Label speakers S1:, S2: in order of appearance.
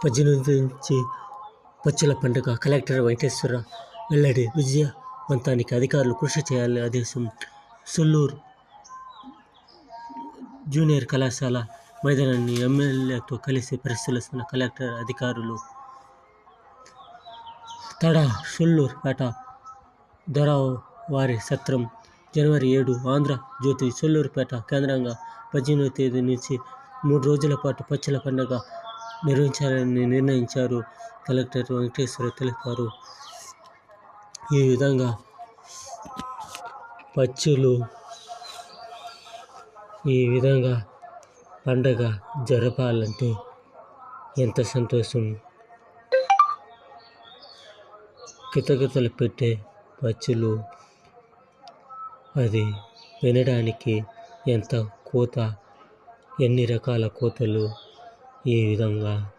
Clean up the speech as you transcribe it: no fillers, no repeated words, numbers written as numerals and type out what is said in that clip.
S1: 18 నుంచి పచ్చుల పండుగ. కలెక్టర్ వెంకటేశ్వరరావు వెల్లడి. విజయవంతానికి అధికారులు కృషి చేయాలని ఆదేశం. సొల్లూరు జూనియర్ కళాశాల మైదానాన్ని ఎమ్మెల్యేతో కలిసి పరిశీలిస్తున్న కలెక్టర్, అధికారులు. తడ సొల్లూరుపేట దొరవారి సత్రం జనవరి 7 ఆంధ్రజ్యోతి సొల్లూరుపేట కేంద్రంగా 18వ తేదీ నుంచి 3 రోజుల పాటు పచ్చుల పండుగ నిర్వహించాలని నిర్ణయించారు. కలెక్టర్ వెంకటేశ్వరరావు తెలిపారు. ఈ విధంగా పండగ జరపాలంటే ఎంత సంతోషం. కితకితలు పెట్టే పచ్చులు, అది వినడానికి ఎంత కోత, ఎన్ని రకాల కోతలు. ఈ విధంగా